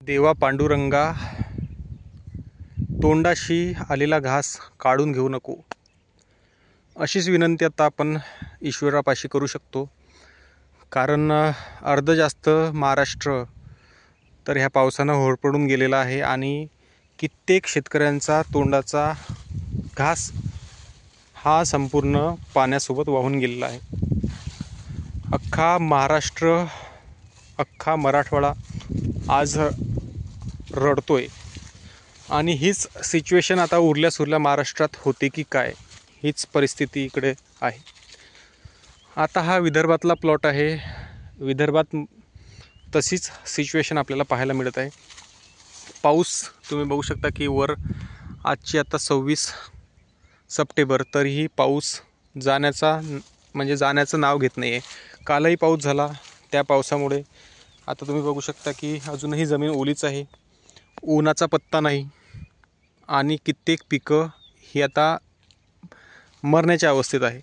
देवा पांडुरंगा, तोंडाशी आलेला घास काढून घेऊ नको, अशीच विनंती आता आपण ईश्वरापाशी करू शकतो. कारण अर्ध जास्त महाराष्ट्र तर ह्या पावसानं होरपळून गेलेला आहे आणि कित्येक शेतकऱ्यांचा तोंडाचा घास हा संपूर्ण पाण्यासोबत वाहून गेलेला आहे. अख्खा महाराष्ट्र, अख्खा मराठवाडा आज रडतोय आणि हीच सिच्युएशन आता उरल्या सुरल्या महाराष्ट्रात होते की काय, हीच परिस्थिती इकडे आहे. आता हा विदर्भातला प्लॉट आहे. विदर्भात तशीच सिच्युएशन आपल्याला पाहायला मिळत आहे. पाऊस तुम्ही बघू शकता की वर आजची आता 26 सप्टेंबर, तरीही पाऊस जाण्याचं नाव घेत नाही आहे. कालही पाऊस झाला, त्या पावसामुळे आता तुम्ही बघू शकता की अजूनही जमीन ओलीच आहे, उन्हाचा पत्ता नाही आणि कित्येक पिकं ही आता मरण्याच्या अवस्थेत आहे.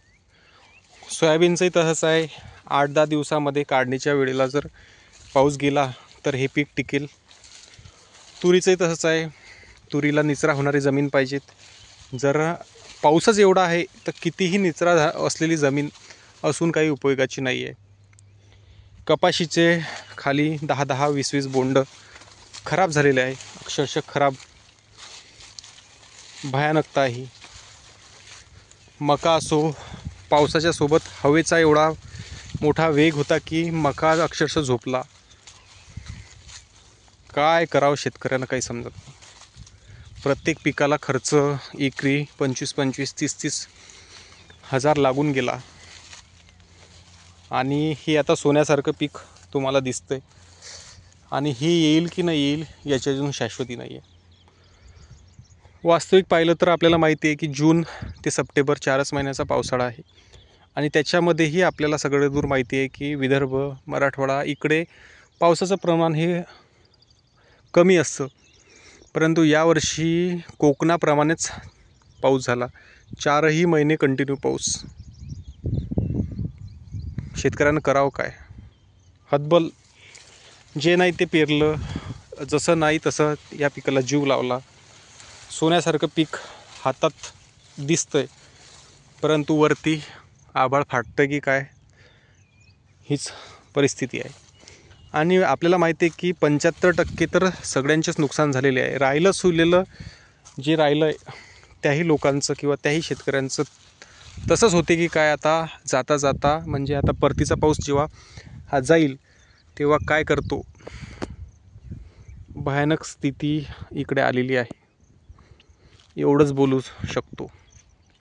सोयाबीनचंही तसंच आहे. 8-10 दिवसामध्ये काढणीच्या वेळेला जर पाऊस गेला तर हे पीक टिकेल. तुरीचंही तसंच आहे. तुरीला निचरा होणारी जमीन पाहिजेत. जर पाऊसच एवढा आहे तर कितीही निचरा असलेली जमीन असून काही उपयोगाची नाही आहे. कपाशीचे खाली 10-10, 20-20 बोंड खराब झालेले आहे, अक्षरशः खराब, भयानकता आहे. मका असो, पावसाच्या सोबत हवेचा एवढा मोठा वेग होता की मका अक्षरशः झोपला. काय करावं शेतकऱ्यांना काही समजत नाही. प्रत्येक पिकाला खर्च एकरी 25-25, 30-30 हजार लागून गेला आणि हे आता सोन्यासारखं पीक तुम्हाला दिसतंय आणि हे येईल की नाही येईल याची अजून शाश्वती नाही आहे. वास्तविक पाहिलं तर आपल्याला माहिती आहे की जून ते सप्टेंबर 4च महिन्याचा पावसाळा आहे आणि त्याच्यामध्येही आपल्याला सगळं दूर माहिती आहे की विदर्भ, मराठवाडा इकडे पावसाचं प्रमाण हे कमी असतं. परंतु यावर्षी कोकणाप्रमाणेच पाऊस झाला. 4ही महिने कंटिन्यू पाऊस. शेतकऱ्यांना करावं काय? हतबल. जे नाही ते पेरलं, जसं नाही तसं या पिकाला जीव लावला. सोन्यासारखं पीक हातात दिसतंय, परंतु वरती आभाळ फाटतं की काय, हीच परिस्थिती आहे. आणि आपल्याला माहिती आहे की 75% तर सगळ्यांचेच नुकसान झालेले आहे. राहिलं सुरलेलं जे राहिलं आहे त्याही लोकांचं किंवा त्याही शेतकऱ्यांचं तसंच होते की काय. आता जाता जाता म्हणजे आता परतीचा पाऊस जेव्हा हा जाईल तेव्हा काय करतो, भयानक स्थिती इकडे आलेली आहे. एवढंच बोलू शकतो.